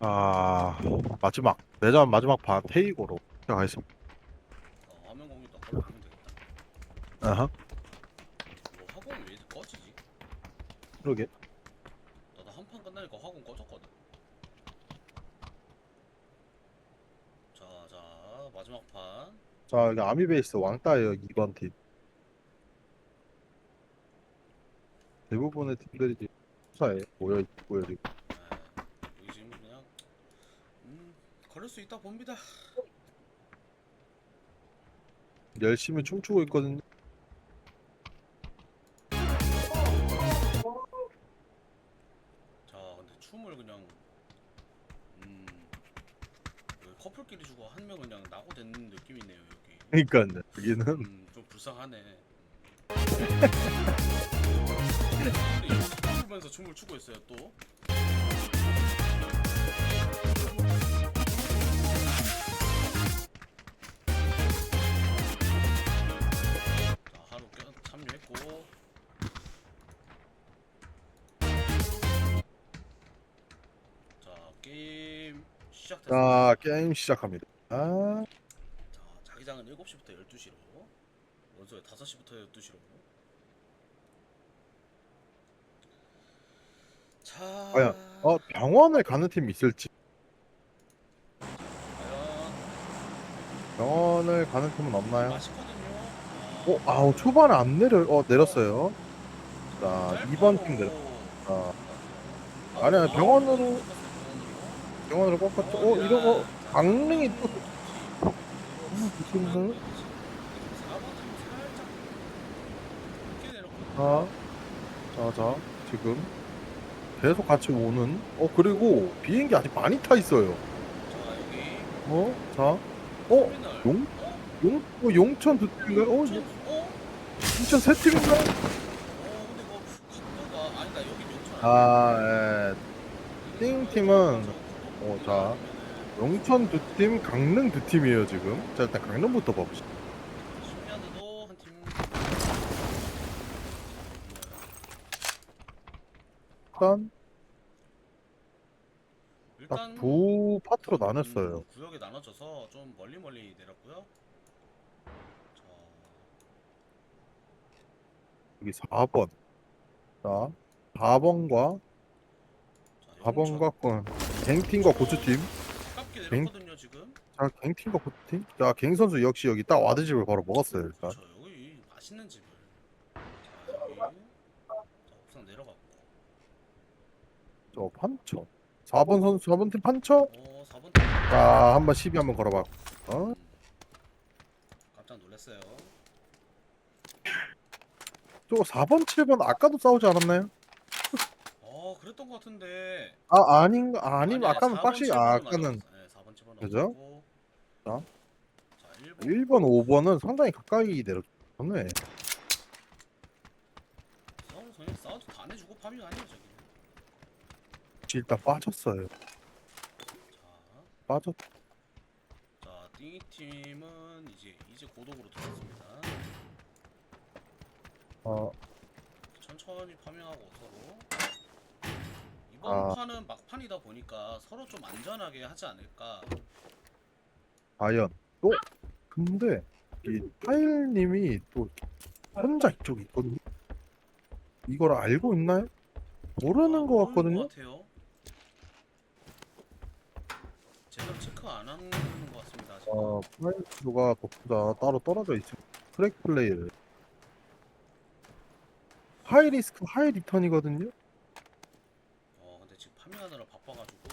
아, 마지막 내전 마지막 판 테이고로 시작하겠습니다. 화면 공유도 걸로 보면 되겠다. 아하, 이거 화공 왜 꺼지지? 그러게. 나도 한 판 끝나니까 화공 꺼졌거든. 자, 마지막 판. 자, 여기 아미베이스 왕따예요. 2번 팀. 대부분의 팀들이 지금 수사에 모여 있고요. 지금. 여기 지금 그냥 걸릴 수 있다 봅니다. 열심히 춤추고 있거든요. 자, 근데 춤을 그냥 음, 여기 커플끼리 주고 한 명 그냥 나고 됐는 느낌이네요 여기. 그러니까요. 여기는 좀 불쌍하네. 근데 이거 부르면서 춤을 추고 있어요 또. 자, 하루 참여했고. 자, 게임 시작됐습니다. 자, 게임 시작합니다. 아, 자, 자기장은 7시부터 12시로, 원소에 5시부터 12시로. 과연 자, 병원을 가는 팀이 있을지. 과연 병원을 가는 팀은 좀 없나요? 맛있거든요. 초반에 안 내렸어요. 좀 자, 짧아요. 2번 팀 내렸. 아, 아니야, 아, 이번에는 병원으로 꺾었어요. 병원으로 꺾었죠. 병원이랑 이런 거 자, 강릉이 또 강릉 좋지. 강릉 조심해서. 좋지. 4번 팀 살짝 늦게 내렸거든요. 자, 자, 지금 계속 같이 오는. 그리고 비행기 아직 많이 타 있어요. 자, 여기 자, 터미널. 용, 용천 두 팀인가요? 용천, 인천 세 팀인가요? 근데 이거 각도가 아니다. 여기 용천 아니에요. 아, 띵 팀은 저거 각도입니다. 자, 아니면은 용천 두 팀, 강릉 두 팀이에요 지금. 자, 일단 강릉부터 봅시다. 신면도 한 팀. 일단 딱 일단 두 파트로 나눴어요. 구역에 나눠져서 좀 멀리 내렸고요. 자, 여기 4번. 자, 4번과 용천. 4번과 갱팀과 고추팀. 가깝게 갱, 내렸거든요 지금. 자, 갱팀과 고추팀. 자, 갱 선수 역시 여기 딱 와드집을 바로 먹었어요 일단. 그렇죠. 여기 맛있는 집을. 자, 여기 자, 옥상 내려갔고. 저 판처. 4번 선수, 4번 팀 판처. 4번 팀. 자, 한번 시비 한번 걸어봐. 어? 깜짝 놀랐어요. 저거 4번, 7번 아까도 싸우지 않았나요? 그랬던 것 같은데. 아니면 아니, 아까는 4번, 빡시, 7번은 아까는, 맞았어. 네, 4번, 7번은 그죠? 맞았고. 자, 자, 1번. 1번, 5번은 상당히 가까이 내렸네. 싸워도 다 내주고 파밍 아니에요 저기. 일단 빠졌어요. 자, 빠졌. 띵이 팀은 이제 고독으로 들어왔습니다. 어, 천천히 파밍하고 서로. 이번 아, 판은 막판이다 보니까 서로 좀 안전하게 하지 않을까. 과연. 근데, 이 타일님이 또 혼자 이쪽에 있거든요. 이걸 알고 있나요? 모르는 것 모르는 같거든요. 것 같아요. 제가 체크 안 하는 것 같습니다 아직은. 타일수가 그보다 따로 떨어져 있어요. 트랙 플레이를. 하이 리스크, 하이 리턴이거든요. 근데 지금 파밍하느라 바빠가지고.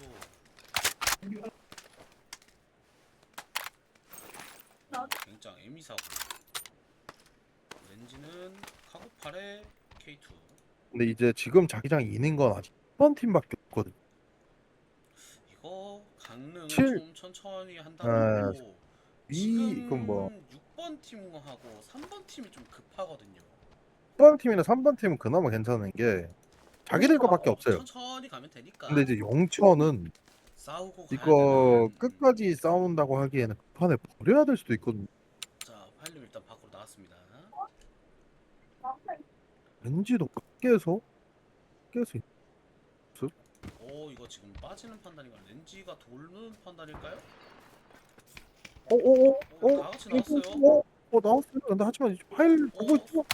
굉장 에미사고. 렌즈는 카고팔의 K2. 근데 이제 지금 자기장이 있는 건 아직 1번 팀밖에 없거든요. 이거 강릉은 7, 좀 천천히 아, 한다고. 그럼 뭐, 지금 6번 팀하고 3번 팀이 좀 급하거든요. 1번 팀이나 3번 팀은 그나마 괜찮은 게 자기들 거밖에 없어요. 천천히 가면 되니까. 근데 이제 용천은 싸우고 가야 이거 되는. 끝까지 싸운다고 하기에는 그 판에 버려야 될 수도 있거든요. 자, 파일님 일단 밖으로 나왔습니다. 왠지도 밖에서 있어. 이거 지금 빠지는 판단인가? 렌지가 도는 판단일까요? 다 같이 나왔어요. 나왔어요. 근데 하지만 이제 파일 보고 있죠?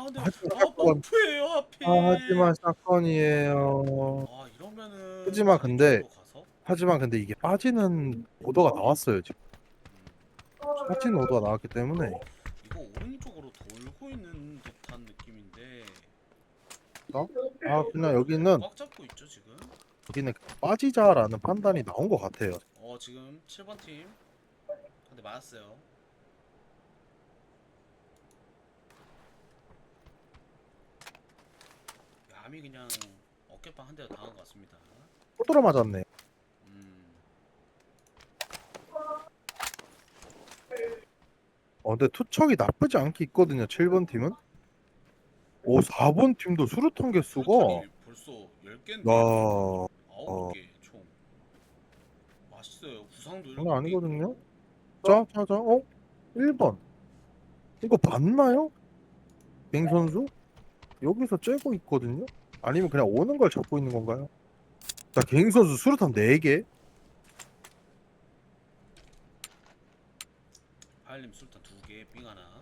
근데 하지만 사건. 버프예요 하지만 하필. 사건이에요. 이러면은 하지만 근데 아래쪽으로 가서 이게 빠지는 오더가 나왔어요 지금. 빠지는 오더가 나왔기 때문에 이거 오른쪽으로 돌고 있는 듯한 느낌인데 그냥 여기는 꽉 잡고 있죠 지금. 빠지자라는 판단이 나온 것 같아요. 지금 7번 팀 한 대 맞았어요. 암이 그냥 어깨빵 한 대 당한 것 같습니다. 또 들어 맞았네. 음, 근데 투척이 나쁘지 않게 있거든요. 7번 팀은. 4번 팀도 수류탄 개수가 수류탄이 벌써 야, 10개인데요? 9개 총. 맛있어요. 구상도 장난 7개 아니거든요. 있고요. 자, 1번. 이거 봤나요? 갱 선수? 여기서 째고 있거든요. 아니면 그냥 오는 걸 잡고 있는 건가요? 자, 갱 선수 수류탄 4개. 파일님 술탄 2개, 삥 하나.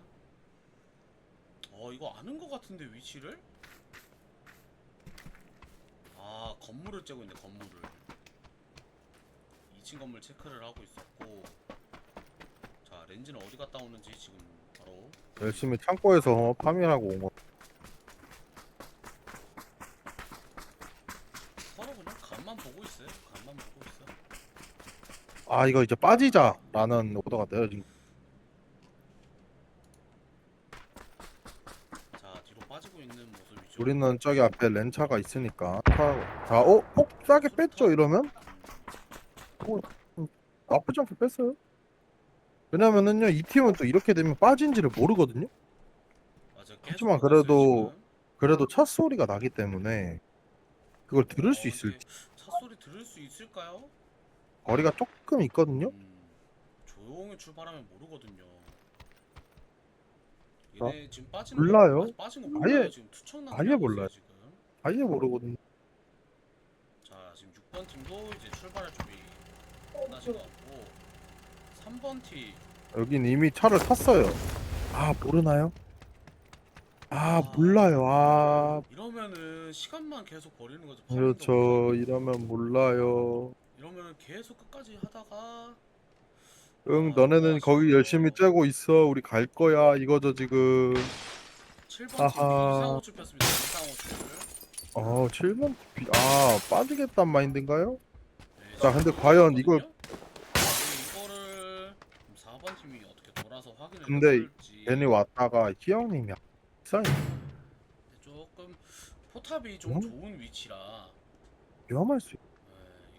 이거 아는 것 같은데 위치를? 건물을 째고 있네, 건물을. 2층 건물 체크를 하고 있었고. 자, 렌즈는 어디 갔다 오는지 지금 바로. 열심히 창고에서 파밍하고 온 거. 서로 그냥 간만 보고 있어요. 간만 보고 있어. 이거 이제 빠지자라는 오더가 돼요 지금. 자, 뒤로 빠지고 있는 모습이죠. 우리는 저기 앞에 렌차가 있으니까 폭 싸게 뺐죠 이러면? 나쁘지 않게 뺐어요. 왜냐면은요 이 팀은 또 이렇게 되면 빠진지를 모르거든요. 맞아, 계속 하지만 보고 있어요, 그래도 지금. 차 소리가 나기 때문에 그걸 들을 수 근데 있을지. 차 소리 들을 수 있을까요? 거리가 조금 있거든요. 조용히 출발하면 모르거든요. 어? 얘네 지금 빠지는 몰라요. 빠진 거 몰라요. 아예 지금 투척 아예 하고 몰라요. 있어요 지금. 아예 모르거든요. 자, 지금 6번 팀도 이제 출발할 준비 끝나신 것 같고 3번 팀. 여긴 이미 차를 탔어요. 모르나요? 몰라요. 이러면은 시간만 계속 버리는 거죠. 파밍도 그렇죠. 못하고. 이러면 몰라요. 이러면 계속 끝까지 하다가 너네는 거기 열심히 넘어가시죠. 째고 있어. 우리 갈 거야. 이거죠 지금. 7번 팀 아하. 이상호출 폈습니다. 이상호출. 7번 빠지겠단 마인드인가요? 네, 자, 지금 근데 과연 이걸 이거거든요? 이거를 4번 팀이 어떻게 돌아서 확인을 근데 해볼지. 괜히 왔다가 희영님이 사인 조금 포탑이 좀 응? 좋은 위치라. 위험할 수 있.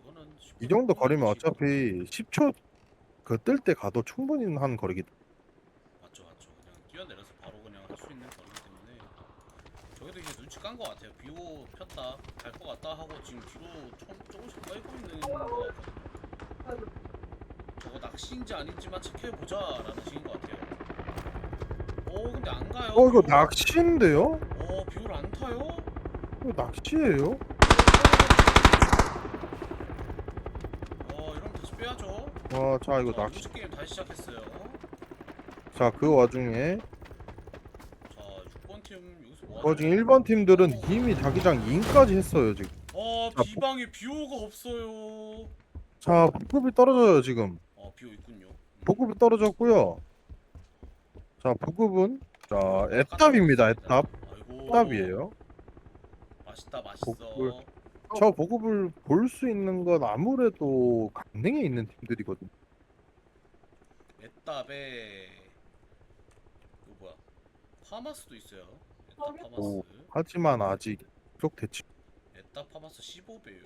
이거는 이 정도 쉽게 거리면 위치거든요. 어차피 10초 그 뜰 때 가도 충분히 한 거리기. 맞죠. 그냥 뛰어내려서 바로 그냥 할 수 있는 거리기 때문에 저기도 이제 눈치 깐 것 같아요. 비오 폈다 갈 것 같다 하고 지금 뒤로 조금씩 빼고 있는 것 같거든요. 저거 낚시인지 아닌지만 체크해보자 라는 식인 것 같아요. 근데 안 가요. 이거 비오. 낚시인데요? 비오를 안 타요? 이거 낚시예요? 이러면 다시 빼야죠. 자, 이거 낚시. 우주 게임 다시 시작했어요. 자, 그 와중에 자, 6번 팀 여기서 뭐 그 하죠? 와중에 1번 팀들은 이미 자기장 인까지 했어요 지금. 자, 비방에 비오가 없어요. 자, 보급이 떨어져요 지금. 비오 있군요. 보급이 떨어졌고요. 자, 보급은 애답입니다. 애답. 아이고. 애답이에요. 맛있다, 맛있어. 보급을- 저 보급을 볼 수 있는 건 아무래도 강릉에 있는 팀들이거든요. 애답에 이거 뭐야? 파마스도 있어요. 애답 파마스. 하지만 아직 계속 대치. 애답 파마스 15배율.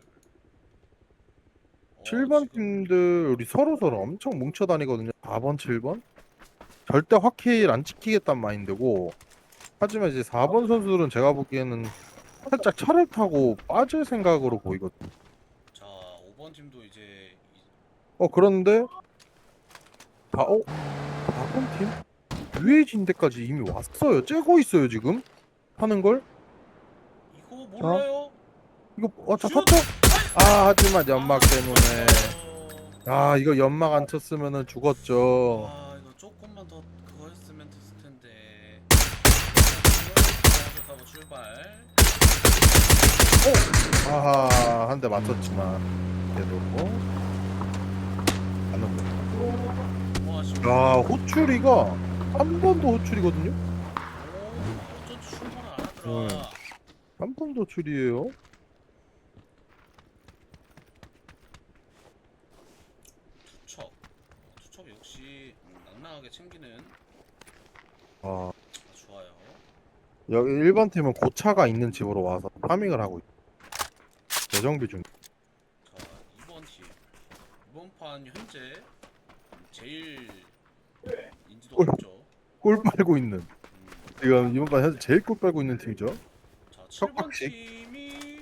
7번 팀들 우리 서로 엄청 뭉쳐 다니거든요. 4번, 7번. 절대 확킬 안 찍히겠단 마인드고. 하지만 이제 4번 선수들은 제가 보기에는 살짝 차를 타고 빠질 생각으로 보이거든요. 자, 5번 팀도 이제 그런데 4번 팀 유해진 데까지 이미 왔어요. 째고 있어요 지금 하는 걸. 이거 몰라요? 이거 자 슛! 탔죠? 하지만 연막 때문에. 어... 이거 연막 안 쳤으면은 죽었죠. 아 이거 조금만 더 그거 했으면 됐을 텐데. 하고 출발. 아하, 한 대 맞췄지만 그래도 안 넘겨. 와 지금. 호출이가 한 번도 호출이거든요. 어쩐지 출발 안 하더라. 한 번도 호출이에요. 투척 역시 낭낭하게 챙기는. 아, 좋아요. 여기 1번 팀은 고차가 있는 집으로 와서 파밍을 하고 있어요. 재정비 중. 자 2번 팀. 이번 판 현재 제일 인지도 꿀. 높죠. 꿀 빨고 있는. 지금 이번 판 현재 제일 꿀 빨고 있는 팀이죠. 자 7번 척박식. 팀이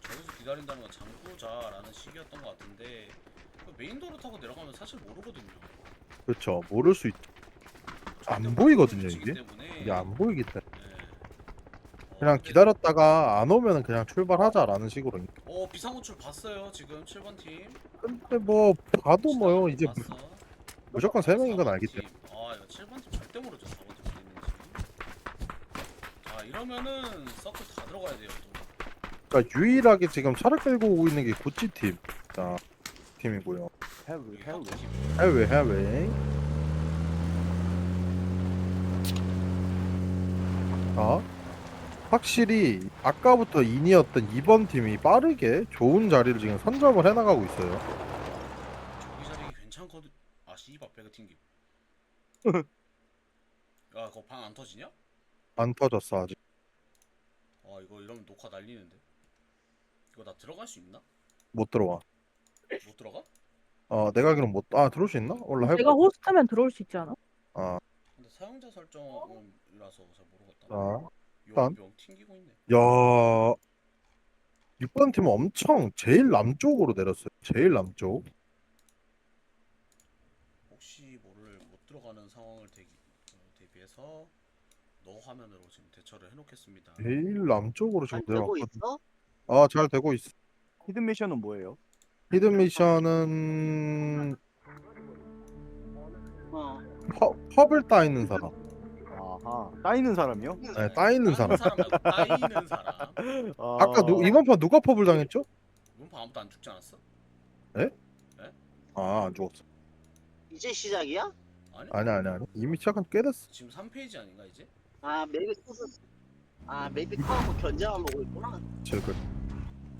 저기서 기다린다는 건 장구자라는 식이었던 것 같은데 그 메인도로 타고 내려가면 사실 모르거든요. 그렇죠. 모를 수 있죠. 안 보이거든요, 이게. 이게 안 보이기 때문에. 그냥 기다렸다가 안 오면은 그냥 출발하자라는 식으로. 비상호출 봤어요 지금 7번 팀. 근데 뭐 봐도 뭐요. 이제 봤어. 무조건 3명인 건 알기 때문에. 이거 7번 팀 절대 모르죠 4번 팀 어디 있는지. 자 이러면은 서클 다 들어가야 돼요 또. 그러니까 유일하게 지금 차를 끌고 오고 있는 게 구찌 팀. 자, 팀이고요. 여기 혁 팀. 해외. 자, 확실히 아까부터 인이었던 2번 팀이 빠르게 좋은 자리를 지금 선점을 해나가고 있어요. 저기 자리 괜찮거든. 아 씨발 배가 튕김. 야 그거 방 안 터지냐? 안 터졌어 아직. 이거 이러면 녹화 날리는데. 이거 나 들어갈 수 있나? 못 들어와. 못 들어가? 내가 그럼 못. 들어올 수 있나? 올라 내가 해봐. 호스트면 들어올 수 있지 않아? 아, 근데 사용자 설정이라서 잘 모르겠다. 자, 일단. 영 튕기고 있네. 야, 6번 팀은 엄청 제일 남쪽으로 내렸어요. 제일 남쪽. 혹시 모를 못 들어가는 상황을 대비해서 너 화면으로 지금 대처를 해놓겠습니다. 제일 남쪽으로 지금 잘 되고 내려왔거든. 있어? 잘 되고 있어. 히든 미션은 뭐예요? 히든 미션은 어. 펍을 따 있는 사람. 아하, 따이는 사람이요? 네, 따 있는 사람. 말고 따이는 사람. 아까 이번 판 누가 펍을 당했죠? 이번 판 아무도 안 죽지 않았어? 안 죽었어. 이제 시작이야? 아니? 아니. 이미 시작한 꽤 됐어. 지금 3페이지 아닌가 이제? 맵이 터서 맵이 터하고 견제만 보고 있구나. 지금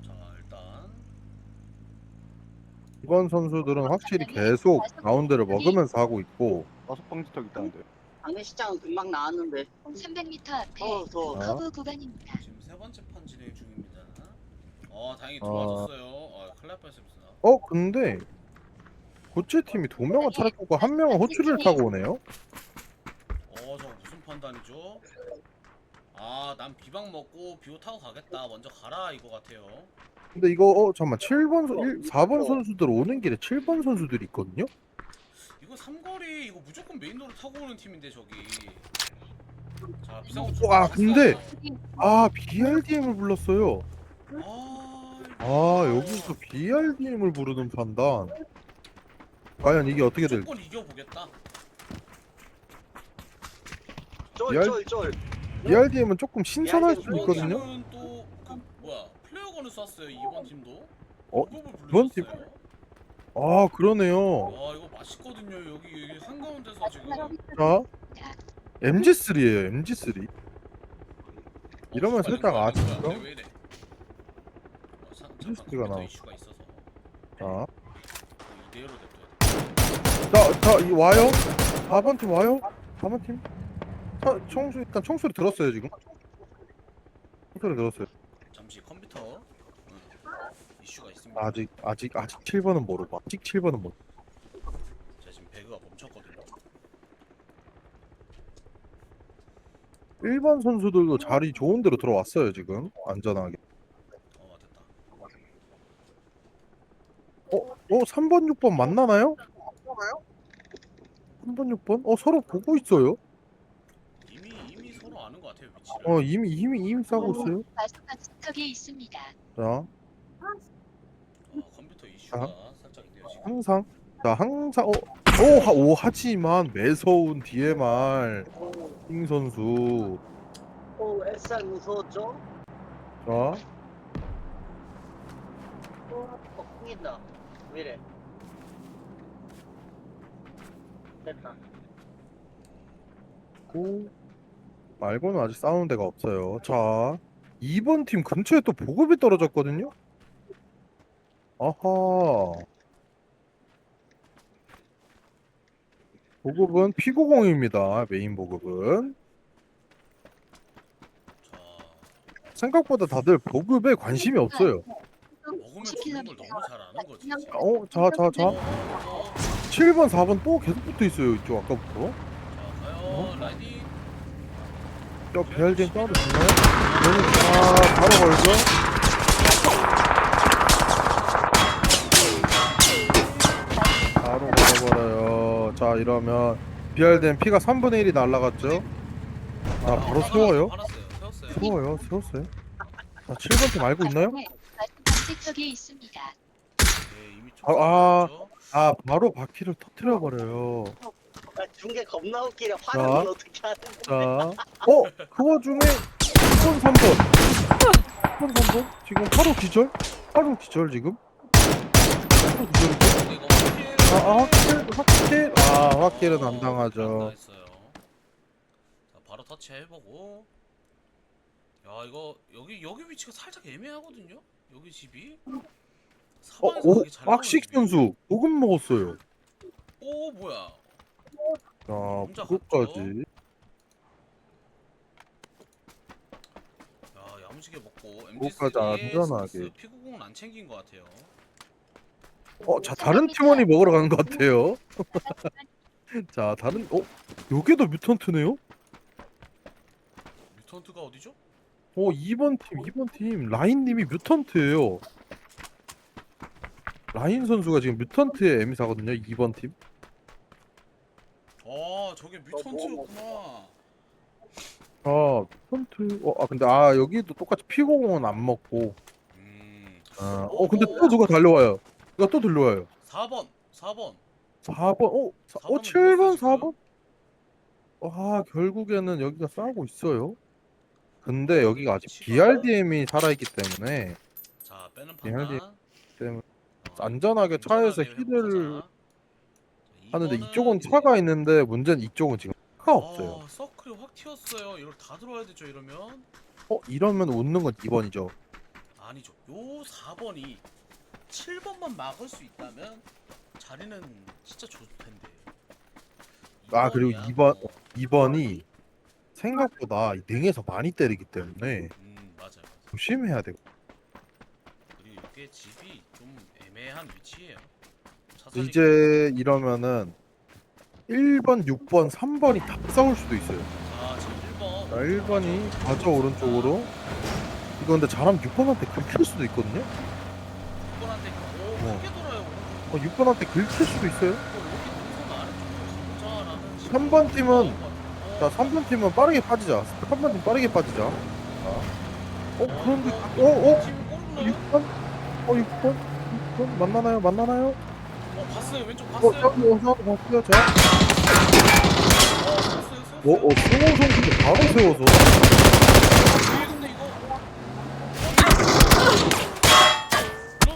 자 일단 이번 선수들은 확실히 계속 라운드를 먹으면서 하고 있고. 다섯 방지턱 있다는데. 장례식장은 금방 나왔는데 300m 앞에 더 커브 구간입니다. 지금 세 번째 판 진행 중입니다. 다행히 들어와줬어요. 큰일 날 뻔했습니다. 근데 고체 팀이 2명은 차를 끄고 1명은 호출을 타고 오네요. 저거 무슨 판단이죠? 난 비방 먹고 비오 타고 가겠다. 먼저 가라 이거 같아요. 근데 이거 잠깐만 4번 선수들 오는 길에 7번 선수들이 있거든요. 이거 삼거리 이거 무조건 메인도로 타고 오는 팀인데 저기. 자 비상호 근데 BRDM을 불렀어요. 여기서 BRDM을 부르는 판단. 과연 이게 어떻게 될지. 무조건 이겨보겠다. 쫄쫄쫄. BRDM은 조금 신선할 수 있거든요. 이번 팀은 또 플레어건을 쐈어요. 이번 팀도. 어? 그걸 이번 팀? 불렀어요. 그러네요. 이거 맛있거든요. 여기 한가운데서 지금. 자, MG3예요. MG3. 이러면 살짝 아쉽죠? 왜 이래? MG3가 나와. 이슈가 있어서 자, 이대로 냅둬야 자, 와요? 4번 팀 와요? 4번 팀? 일단 총소리 들었어요 지금. 총소리 들었어요. 잠시 컴퓨터 이슈가 있습니다. 아직 7번은 모르고. 아직 7번은 모르고. 제가 지금 배그가 멈췄거든요. 1번 선수들도 자리 좋은 데로 들어왔어요 지금. 안전하게. 됐다. 3번 6번 만나나요? 3번 6번? 서로 보고 있어요. 이미 서로 아는 것 같아요 위치를. 이미 싸고 있어요. 마지막 스톡이 있습니다. 자, 뷰가 살짝 있네요 지금. 항상 하지만 매서운 DMR 킹 선수. 오 SR 무서웠죠? 자, 흥이다. 왜래? 됐다. 고 말고는 아직 싸우는 데가 없어요. 자, 2번 팀 근처에 또 보급이 떨어졌거든요. 아하. 보급은 P90입니다. 메인 보급은. 자 생각보다 다들 보급에 관심이 없어요. 먹으면 죽는 걸 너무 잘 아는 거지. 진짜. 자. 어, 7번, 4번 또 계속 붙어 있어요. 이쪽 아까부터. 자 과연 라이딩. 저 BRDM 따로 있나요? 바로 걸죠. 바로 걸어버려요. 자, 이러면 BRDM P가 3분의 1이 날라갔죠. 자, 바로 세워요. 세웠어요. 세웠어요. 자, 7번 팀 알고 있나요? 쪽에 있습니다. 네, 이미 아, 촉 바로 바퀴를 터트려 버려요. 중계 겁나 웃기네. 화면 어떻게 하는데? 자, 그 와중에 2번, 3번. 2번, 3번. 지금 바로 기절? 바로 기절, 지금? 바로 기절이죠? 이거 확킬은 안 당하죠. 했어요. 자 바로 터치 해보고. 야 이거 여기 위치가 살짝 애매하거든요. 여기 집이. 사방에서 가기 잘 박식 나오는 집이. 선수 보급 먹었어요. 오 뭐야. 자, 혼자 보급까지. 야 야무지게 먹고 그거까지 안전하게. P90은 안 챙긴 것 같아요. 자, 다른 팀원이 먹으러 가는 것 같아요. 자, 여기도 뮤턴트네요? 뮤턴트가 어디죠? 2번 팀. 라인님이 뮤턴트예요. 라인 선수가 지금 뮤턴트의 에미사거든요. 2번 팀. 저게 뮤턴트였구나. 뮤턴트. 근데 여기도 똑같이 P90은 안 먹고. 근데 또 오. 누가 달려와요. 누가 또 들려와요. 4번 4번. 4번은 7번, 뭐였어요, 4번. 결국에는 여기가 싸우고 있어요. 근데 여기가 아직 BRDM이 살아있기 때문에 자 빼는 BRDM 판단. 때문에 안전하게 차에서 안전하게 힐을 회복하자. 자, 하는데 이거는 이쪽은 이제- 차가 있는데 문제는 이쪽은 지금 차가 없어요. 서클이 확 튀었어요. 이걸 다 들어와야 되죠 이러면. 이러면 웃는 건 2번이죠. 아니죠. 요 4번이 7번만 막을 수 있다면 자리는 진짜 좋을 텐데. 그리고 2번이야. 2번이 생각보다 이 능에서 많이 때리기 때문에 맞아요. 조심해야 되고. 그리고 이게 집이 좀 애매한 위치예요. 차선이 이제 이러면은 1번, 6번, 3번이 다 싸울 수도 있어요. 지금 1번. 자, 1번이 가죠 오른쪽으로. 이거 근데 잘하면 6번한테 긁힐 수도 있거든요. 6번한테 크게 돌아요. 6번한테 긁힐 수도 있어요. 여기 동선 아래쪽으로 가자라는 3번 팀은 자, 3번 팀은 빠르게 빠지자. 3번 팀 빠르게 빠지자. 그런데 팀 6번? 6번? 만나나요? 봤어요. 왼쪽 봤어요. 저기 어서 봤어요. 자, 봤어요. 승호 선수도 바로 세워서. 근데 이거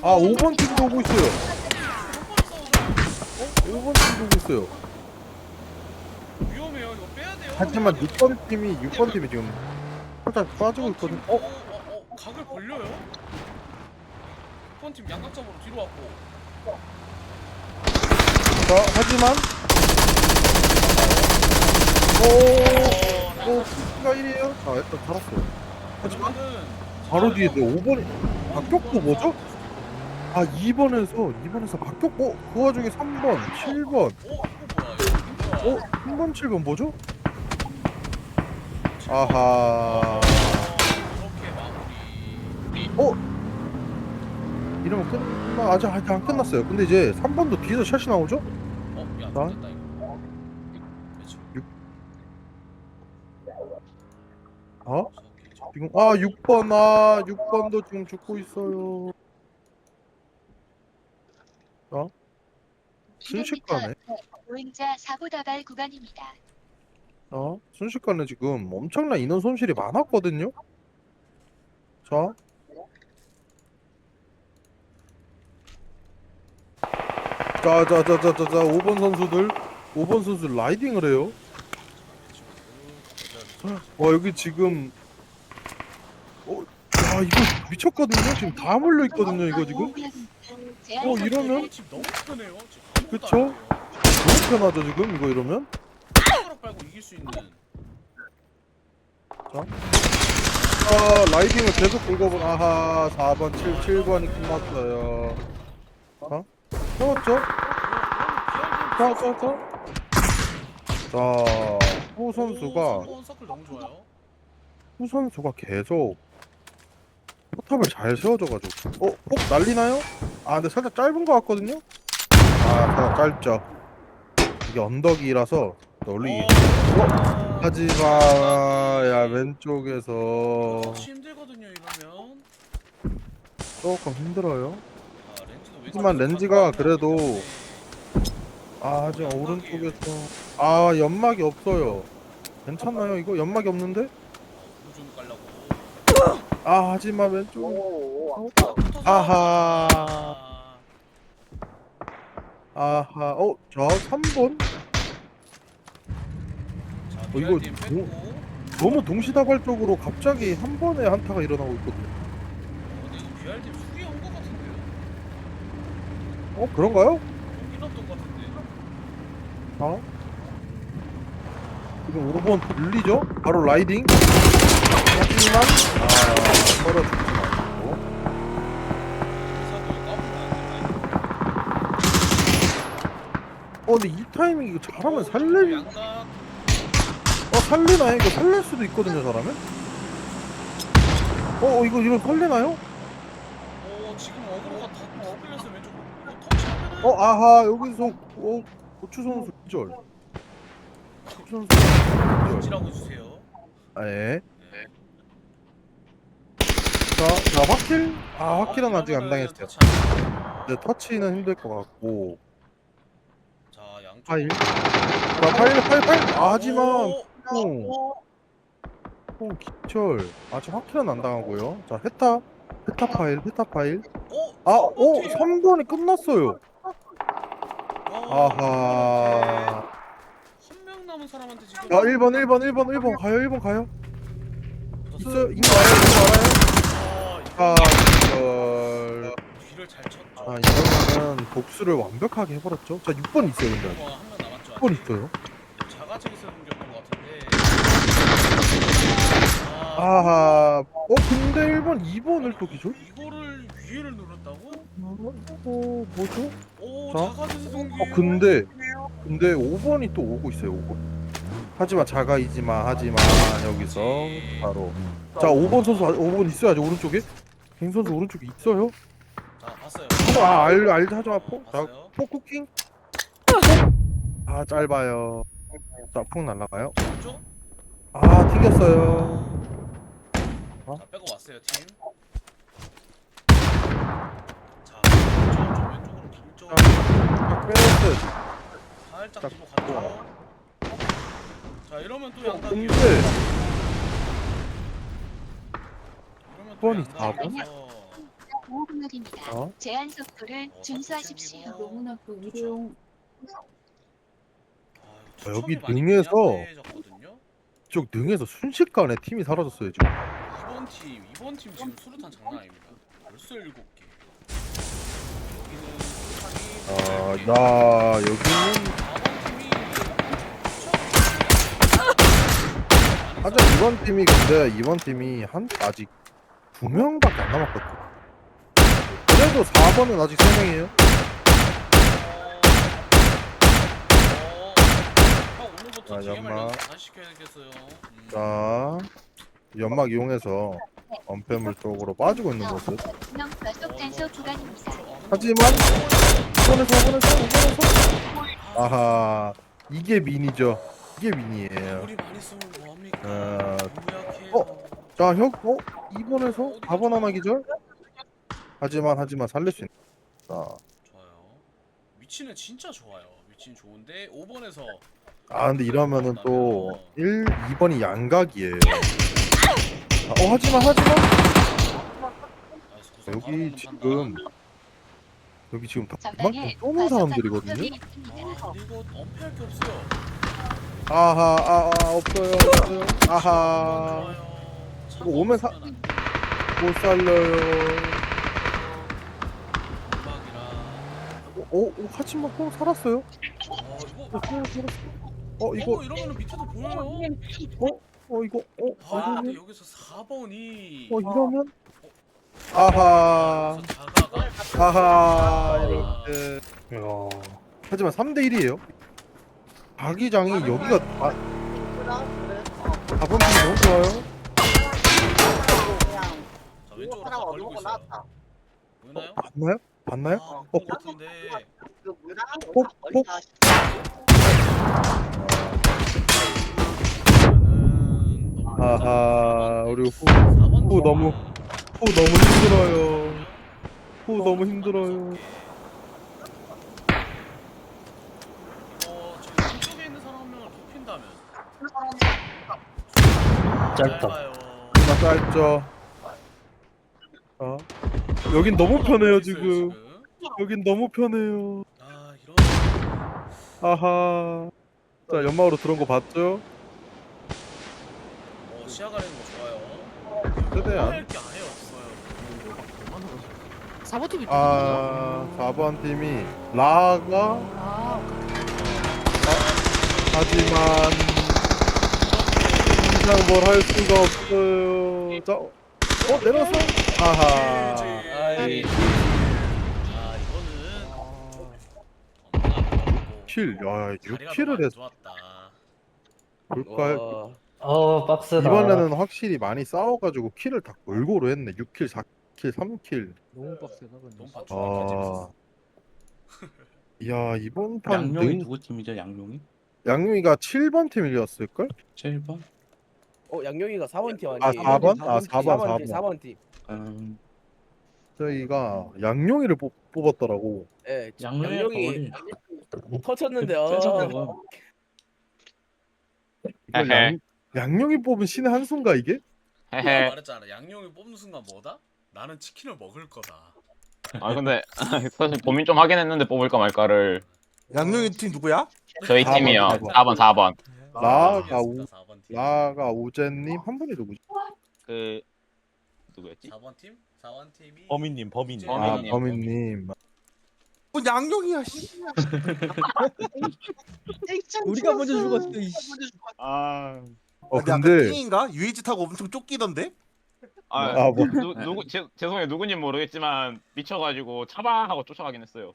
5번 팀도 오고 있어요. 5번 팀도 오고 있어요. 위험해요. 이거 빼야 돼요. 하지만 6번 팀이 지금 살짝 빠지고 있거든. 각을 벌려요. 6번 팀 양각적으로 뒤로 왔고. 자, 하지만 P가 1이에요. 자, 일단 살았어요. 하지만 바로 뒤에 5번이 박격포 뭐죠? 2번에서 박격포. 그 와중에 3번, 7번. 이거 뭐야? 3번, 7번 뭐죠? 아하. 이렇게 마무리. 이러면 아직 안 끝났어요. 근데 이제 3번도 뒤에서 샷이 나오죠? 야, 자. 됐다 이거. 그렇지. 지금 6번도 지금 죽고 있어요. 순식간에 보행자 사고 다발 구간입니다. 순식간에 지금 엄청난 인원 손실이 많았거든요. 자, 자자자자자자 5번 선수들 5번 선수 라이딩을 해요. 와 여기 지금 야 이거 미쳤거든요. 지금 다 몰려 있거든요. 이거 지금 이러면 집 너무 편해요. 그쵸? 너무 편하죠 지금 이거 이러면. 손가락 빨고 이길 수 있는. 라이딩을 계속 긁어본 아하 4번 7번이 끝났어요. 세웠죠? 자, 후 선수가 서클 너무 좋아요. 후 선수가 계속 포탑을 잘 세워줘가지고 폭 날리나요? 근데 살짝 짧은 것 같거든요? 살짝 짧죠. 이게 언덕이라서 널리 하지마 야 왼쪽에서 터치 힘들거든요 이러면. 조금 힘들어요. 렌즈도 하지만 렌즈가 그래도 하지만 오른쪽에서 연막이 없어요. 괜찮나요 이거? 연막이 없는데? 좀 깔라고. 하지만 왼쪽 아하 자 3번 이거 너무 동시다발적으로 갑자기 한 번에 한타가 일어나고 있거든요. 근데 이거 BR팀 수비에 온 것 같은데요? 그런가요? 오긴 없던 것 같은데. 지금 5번 들리죠? 바로 라이딩 하지만 떨어지지 말고 근데 이 타이밍 이거 잘하면 살리나요? 이거 살릴 수도 있거든요 잘하면? 이거 살리나요? 지금 어그로가 다 끌렸어 왼쪽으로. 이거 터치하면은. 아하 여기서 고추 선수 기절. 고추 선수 기절. 지라고 해주세요. 예. 자 확킬? 확킬은 아직 안 당했어요. 네, 터치는 힘들 것 같고. 자 양쪽. 파일. 자 파일. 하지만 기절. 아직 확킬은 안 당하고요. 자 헤타 파일. 3번이 끝났어요. 아하. 한 명 남은 사람한테 지금. 1번 가요. 1번 가요. 있어요. 이거 알아요? 기절. 뒤를 잘 쳤죠. 이러면은 복수를 완벽하게 해버렸죠. 자 6번 있어요. 근데 한명 남았죠. 6번 있어요. 자가책에서 공격한 것 같은데. 근데 1번 2번을 또 기절? 이거를 위에를 눌렀다고? 뭐죠? 자. 자가책에서 공격. 근데 5번이 또 오고 있어요. 5번. 하지만 하지마 여기서 바로. 자 5번 선수 5번 있어야죠. 오른쪽에. 갱 선수 오른쪽에 있어요. 자 봤어요. 알죠 하지마 폭. 자 봤어요. 폭 쿠킹. 짧아요. 자 폭 날라가요. 왼쪽? 튕겼어요. 자 빼고 왔어요 팀. 자 왼쪽으로 길죠. 빼냈어요. 살짝 뒤로 갔죠. 자 이러면 또 양각이요. 근데 이러면 또 번이 양각이어서. 보호구역입니다. 제한 속도를 준수하십시오. 너무나 또 이용 여기 등에서 이쪽 등에서 순식간에 팀이 사라졌어요 지금. 이번 팀 지금 수류탄 장난 아닙니다. 벌써 7개. 여기는 여기는 4번 팀이 하지만 이번 팀이 아직 2명밖에 안 남았거든요. 그래도 4번은 아직 3명이에요. 오늘부터 자, DMR 연막. 다시 시켜야겠어요. 자 연막 이용해서 언패물 쪽으로 빠지고 있는 모습. 명 과속 단속 구간입니다. 하지만 5번에서 이게 민이죠. 이게 민이에요. 우리 많이 쓰면 뭐합니까? 어, 무약해서. 자 2번에서 4번 하나 기절. 하지만 살릴 수 있다. 좋아요. 위치는 진짜 좋아요. 위치는 좋은데 5번에서 아 근데 이러면은 또 1, 2번이 양각이에요. 하지마. 여기 지금 다 그만큼 전방에 쏘는 사람들이거든요. 과속한 목적이 있습니다. 근데 이거 엄폐할 게 없어요. 아하 없어요. 아하 좋아요. 이거 오면 차가 없으면 안 돼. 못 살려요. 음악이라. 하지마 살았어요. 이거 이거 이러면은 밑에도 보여요. 이거 아 근데 이러면 여기서 4번이 이러면 아하 자가가 이렇게 하지만 3대 1이에요. 자기장이 여기가 그래. 4번 팀이 너무 좋아요. 그냥 자 왼쪽으로 하나 다 걸리고 얻어먹고 있어요. 나왔다. 보이나요? 봤나요? 아, 본것 같은데. 그 물랑 폭, 멀리 다 그러면은 아하 우리 후 4번 후 너무 힘들어요. 너무 힘들어요. 저기 왼쪽에 있는 사람 한 명을 눕힌다면 짧다. 짧아요. 나 짧죠. 여긴 너무 편해요 지금. 여긴 너무 편해요. 아 이런 아하. 자 연막으로 들어온 거 봤죠? 시야 가리는 거 좋아요. 최대한. 할게 아예 없어요. 4번팀이 아 4번 팀이 라가 하지만 이상 뭘 할 수가 없어요. 자 내려서 아하. 아이. 아 이거는 킬. 야 자리가 6킬을 너무 안 했. 좋았다. 볼까요? 빡세다. 이번에는 확실히 많이 싸워가지고 킬을 다 골고루 했네. 6킬, 4킬, 3킬. 너무 빡세다 근데. 너무 좋았다. 이야 이번 판 양용이 누구 팀이죠? 양용이? 양용이가 7번 팀이었을걸? 7번? 양용이가 4번 팀 아 아니에요? 4번? 아 4번 4번 4번 팀. 저희가 양용이를 뽑았더라고. 예. 양용이 터쳤는데 세서 이걸 양용이 뽑은 신의 한 수인가 이게? 내가 말했잖아. 양용이 뽑는 순간 뭐다? 나는 치킨을 먹을 거다. 아 근데 사실 고민 좀 하긴 했는데 뽑을까 말까를. 양용이 팀 누구야? 저희 4번, 팀이요. 4번. 4번. 라가 우재님 한 분이 누구지? 그 누구였지? 4번 팀? 4번 팀이 범인님. 아 범인님. 범인님. 양용이야. 씨. 우리가 먼저 죽었어. 아, 근데 근데 띵인가? UAG 타고 엄청 쫓기던데? 뭐. 누구 죄송해요. 누군지 모르겠지만 미쳐가지고 차방하고 쫓아가긴 했어요.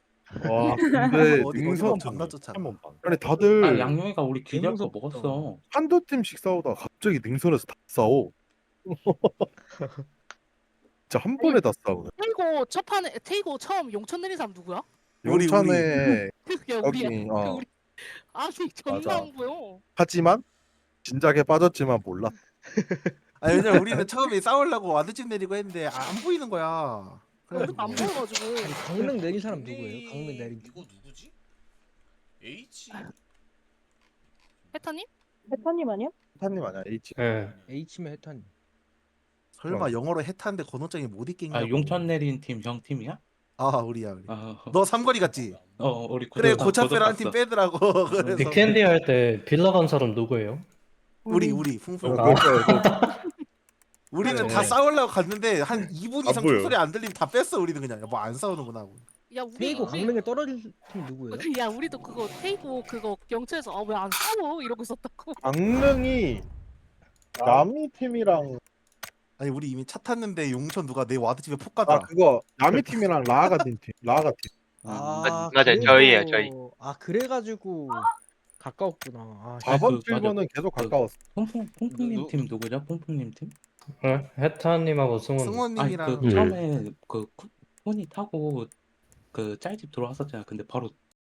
와 근데 능선 존나 쫓아가. 아니 다들 양용이가 우리 기절 거 먹었어. 한두 팀씩 싸우다가 갑자기 능선에서 다 싸워. 진짜 한 번에 다 싸우네. 테이고 처음 용천 내린 사람 누구야? 우리. 용천에 야 여기 우리야. 아니 존나 맞아. 안 보여. 하지만 진작에 빠졌지만 몰라. 아니 왜냐 우리는 처음에 싸우려고 와드집 내리고 했는데 안 보이는 거야. 우리도 안 보여가지고. 강릉 내린 사람 누구예요? 강릉 내린 이거 누구지? H 해타님? 대표님 아니야? 타님 아니야 H. 예. H면 해탄. 설마 영어로 해타는데 건호장이 못 읽겠냐? 용천 내린 팀 형 팀이야? 아 우리야 우리. 아, 너 삼거리 갔지? 우리 그래 고등 고차페라는 팀 봤어. 빼더라고. 그래서 빅캔디 할 때 빌라 간 사람 누구예요? 우리 풍풍. 우리는 네. 다 싸우려고 갔는데 한 2분 이상 보여. 총소리 안 들리면 다 뺐어 우리는 그냥. 뭐 안 싸우는구나 하고. 야 우리 테이고 강릉에 떨어진 팀 누구예요? 야 우리도 그거 테이고 그거 경찰에서 왜 안 싸워 이러고 있었다고. 강릉이 남이 팀이랑 아니 우리 이미 차 탔는데 용천 누가 내 와드집에 폭 가더라. 그거 남이 팀이랑 라가 팀. 라가 팀. 아 맞아요. 저희예요, 저희. 아 그래가지고 가까웠구나. 아, 4번, 그, 맞아. 7번은 계속 가까웠어. 퐁퐁님 팀 누구죠? 퐁퐁님 팀? 해타님하고 승훈. 승원님이랑 처음에 그 폰이 타고 그 짤집 들어왔었잖아. 근데 바로